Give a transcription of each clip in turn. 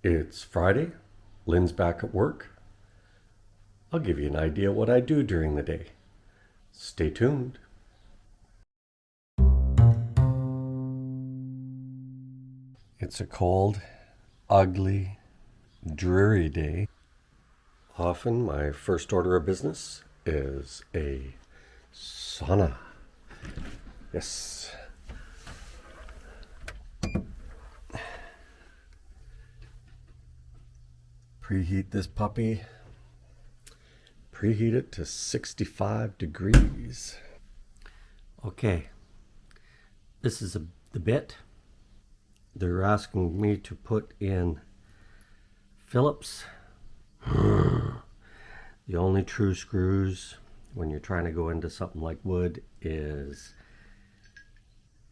It's Friday. Lynn's back at work. I'll give you an idea what I do during the day. Stay tuned. It's a cold, ugly, dreary day. Often my first order of business is a sauna. Yes. Preheat this puppy. Preheat it to 65 degrees. Okay, this is the bit. They're asking me to put in Phillips. The only true screws when you're trying to go into something like wood is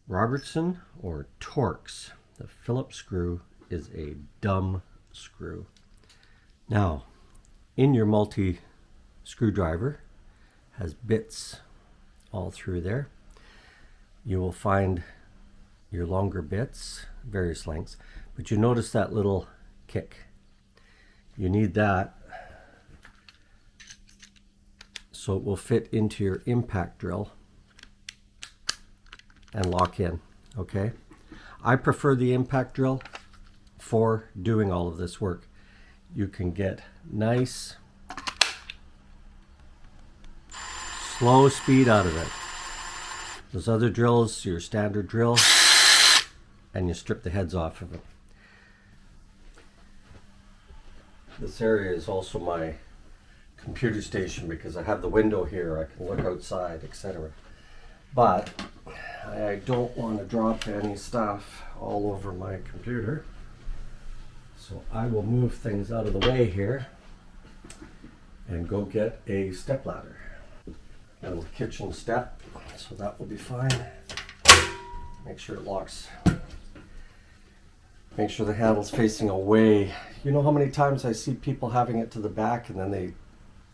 Robertson or Torx. The Phillips screw is a dumb screw. Now, in your multi screwdriver has bits all through there. You will find your longer bits, various lengths, but you notice that little kick. You need that so it will fit into your impact drill and lock in, okay? I prefer the impact drill for doing all of this work. You can get nice, slow speed out of it. Those other drills, your standard drill, and you strip the heads off of it. This area is also my computer station because I have the window here. I can look outside, etc. But I don't want to drop any stuff all over my computer. So I will move things out of the way here and go get a step ladder. A little kitchen step, so that will be fine. Make sure it locks. Make sure the handle's facing away. You know how many times I see people having it to the back and then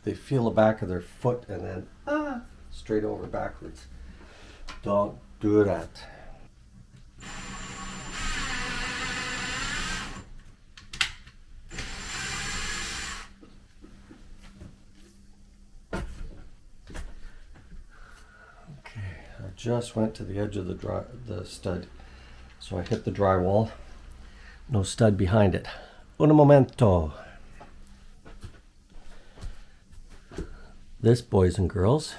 they feel the back of their foot and then straight over backwards. Don't do that. Just went to the edge of the stud, so I hit the drywall. No stud behind it. Un momento. This, boys and girls,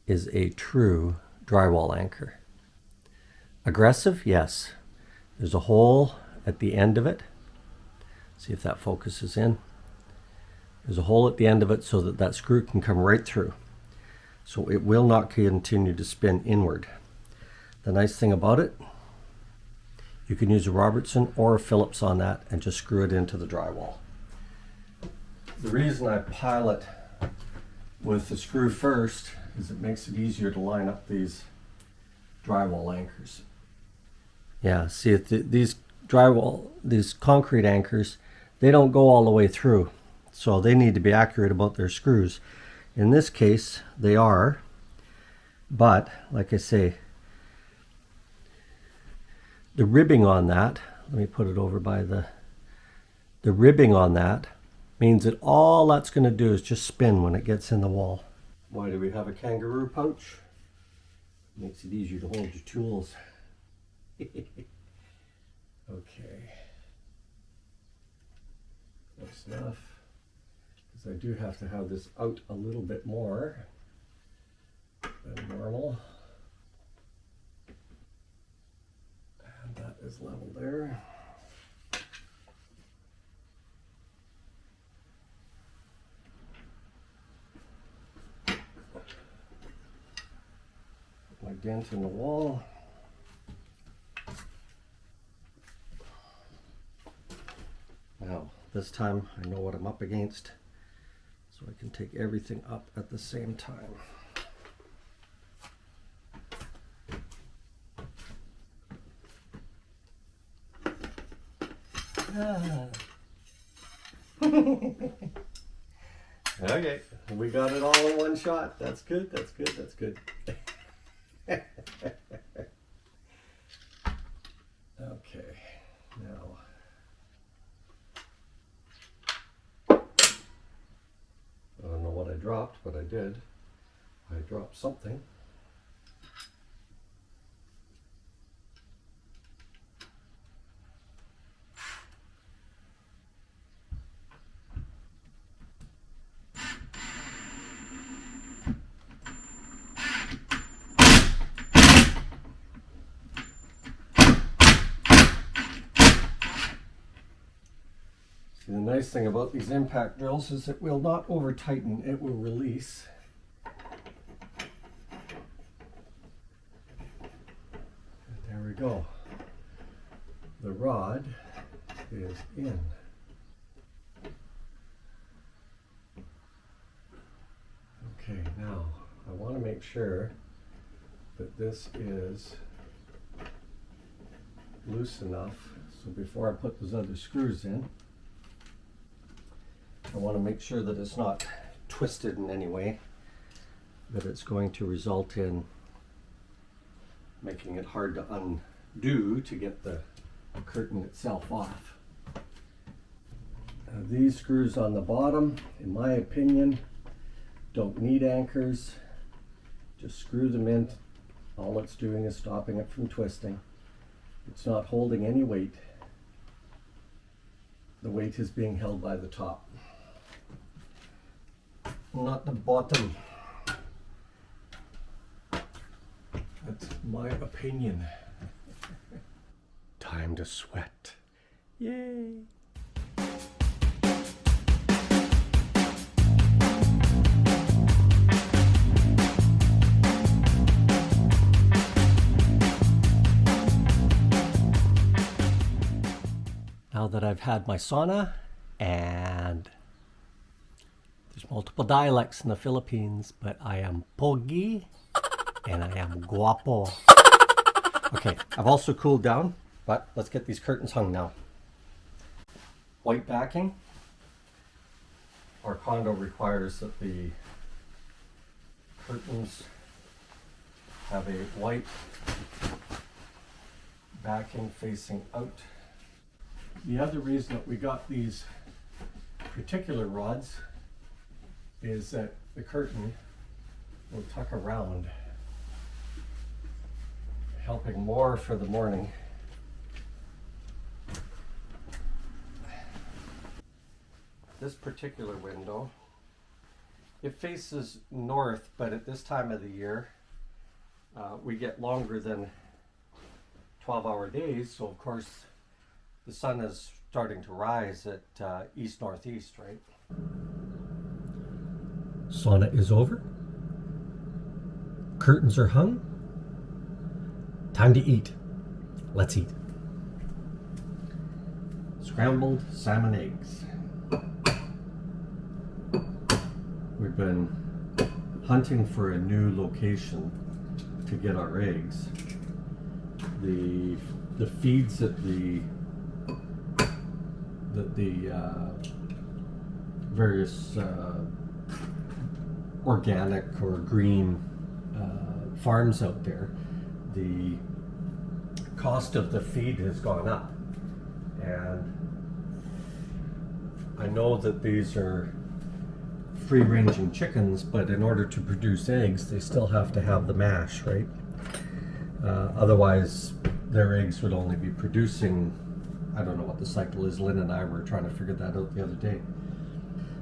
is a true drywall anchor. Aggressive, yes. There's a hole at the end of it. See if that focuses in. There's a hole at the end of it so that that screw can come right through. So it will not continue to spin inward. The nice thing about it, you can use a Robertson or a Phillips on that and just screw it into the drywall. The reason I pile it with the screw first is it makes it easier to line up these drywall anchors. Yeah, see these concrete anchors, they don't go all the way through. So they need to be accurate about their screws. In this case, they are, but like I say, the ribbing on that, let me put it over by the ribbing on that means that all that's going to do is just spin when it gets in the wall. Why do we have a kangaroo pouch? Makes it easier to hold your tools. Okay. Close enough. I do have to have this out a little bit more than normal. And that is level there. Put my dent in the wall. Now, this time I know what I'm up against. So I can take everything up at the same time. Okay, we got it all in one shot. That's good, that's good, that's good. Okay, now dropped, but I did. I dropped something. See, the nice thing about these impact drills is it will not over tighten, it will release. And there we go. The rod is in. Okay, now I want to make sure that this is loose enough. So before I put those other screws in, I want to make sure that it's not twisted in any way, that it's going to result in making it hard to undo to get the curtain itself off. These screws on the bottom, in my opinion, don't need anchors. Just screw them in. All it's doing is stopping it from twisting. It's not holding any weight. The weight is being held by the top, not the bottom. That's my opinion. Time to sweat. Yay! Now that I've had my sauna, and there's multiple dialects in the Philippines, but I am pogi and I am guapo. Okay, I've also cooled down, but let's get these curtains hung now. White backing. Our condo requires that the curtains have a white backing facing out. The other reason that we got these particular rods is that the curtain will tuck around, helping more for the morning. This particular window, it faces north, but at this time of the year, we get longer than 12-hour days, so of course the sun is starting to rise at east-northeast, right? Sauna is over. Curtains are hung. Time to eat. Let's eat. Scrambled salmon eggs. We've been hunting for a new location to get our eggs. The feeds that the various organic or green farms out there, the cost of the feed has gone up, and I know that these are free-ranging chickens, but in order to produce eggs they still have to have the mash, right? Otherwise their eggs would only be producing, I don't know what the cycle is. Lynn and I were trying to figure that out the other day.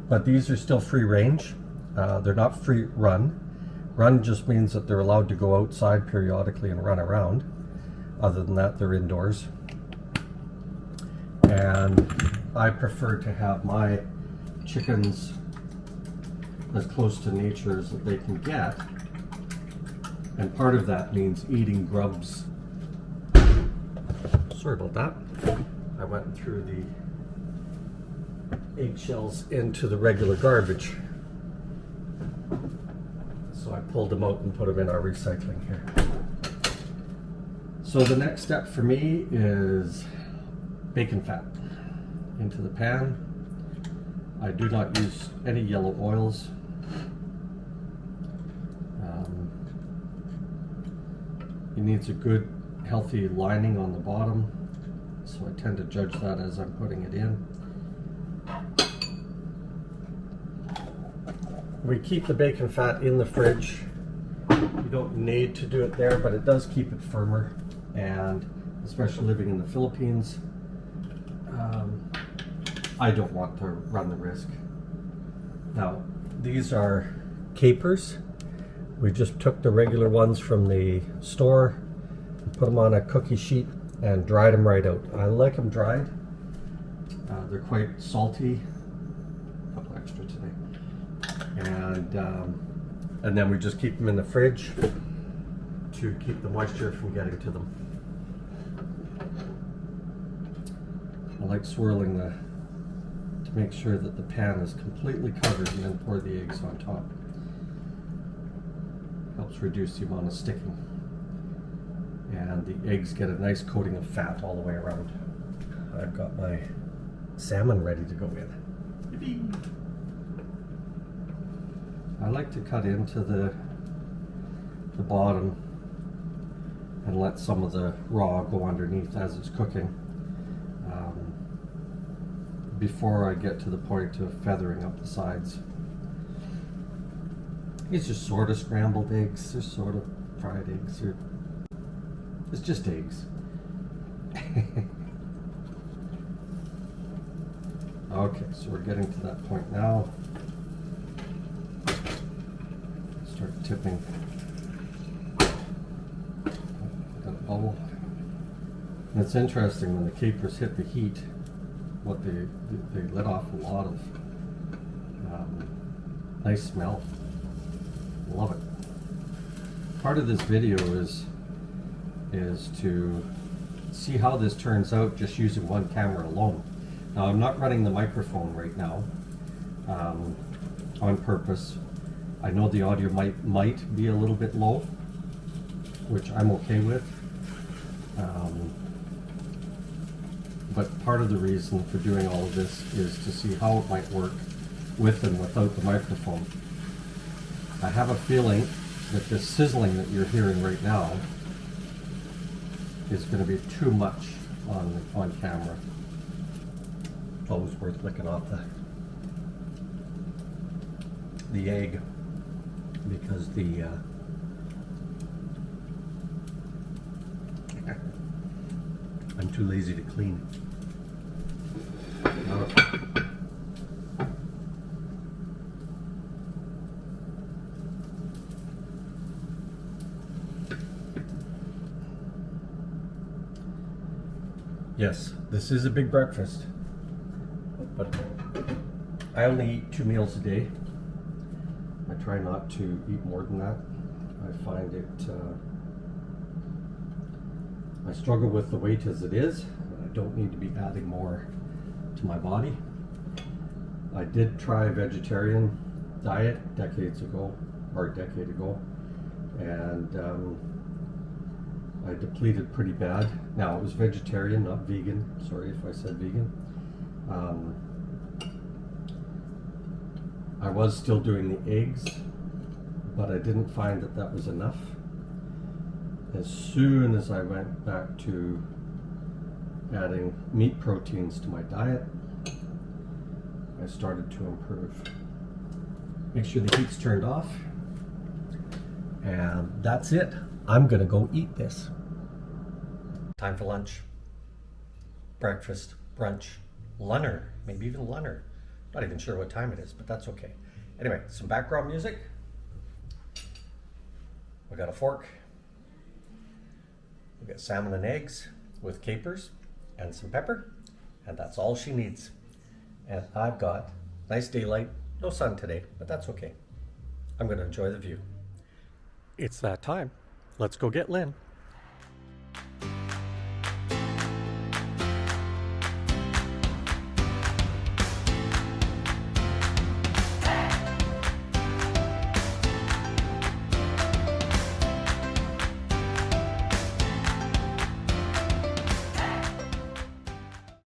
But these are still free range. They're not free run. Run just means that they're allowed to go outside periodically and run around. Other than that, they're indoors. And I prefer to have my chickens as close to nature as they can get. And part of that means eating grubs. Sorry about that. I went through the eggshells into the regular garbage. So I pulled them out and put them in our recycling here. So the next step for me is bacon fat into the pan. I do not use any yellow oils. It needs a good healthy lining on the bottom, so I tend to judge that as I'm putting it in. We keep the bacon fat in the fridge. You don't need to do it there, but it does keep it firmer. And especially living in the Philippines, I don't want to run the risk. Now, these are capers. We just took the regular ones from the store, put them on a cookie sheet, and dried them right out. I like them dried. They're quite salty. A couple extra today. And then we just keep them in the fridge to keep the moisture from getting to them. I like swirling to make sure that the pan is completely covered and then pour the eggs on top. Helps reduce the amount of sticking. And the eggs get a nice coating of fat all the way around. I've got my salmon ready to go in. Yippee! I like to cut into the bottom and let some of the raw go underneath as it's cooking before I get to the point of feathering up the sides. These are sort of scrambled eggs, they're sort of fried eggs. It's just eggs. Okay, so we're getting to that point now. Start tipping. Got a bubble. And it's interesting when the capers hit the heat, they let off a lot of nice smell. Love it. Part of this video is to see how this turns out just using one camera alone. Now I'm not running the microphone right now on purpose. I know the audio might be a little bit low, which I'm okay with. But part of the reason for doing all of this is to see how it might work with and without the microphone. I have a feeling that this sizzling that you're hearing right now is going to be too much on camera. It's always worth licking off the egg, because I'm too lazy to clean. Okay. Yes, this is a big breakfast, but I only eat 2 meals a day. I try not to eat more than that. I find it, I struggle with the weight as it is. I don't need to be adding more to my body. I did try a vegetarian diet decades ago, or a decade ago, and I depleted pretty bad. Now, it was vegetarian, not vegan. Sorry if I said vegan. I was still doing the eggs, but I didn't find that that was enough. As soon as I went back to adding meat proteins to my diet, I started to improve. Make sure the heat's turned off. And that's it. I'm gonna go eat this. Time for lunch. Breakfast, brunch, lunner, maybe even lunner. Not even sure what time it is, but that's okay. Anyway, some background music. We got a fork. We got salmon and eggs with capers and some pepper, and that's all she needs. And I've got nice daylight, no sun today, but that's okay. I'm gonna enjoy the view. It's that time. Let's go get Lynn.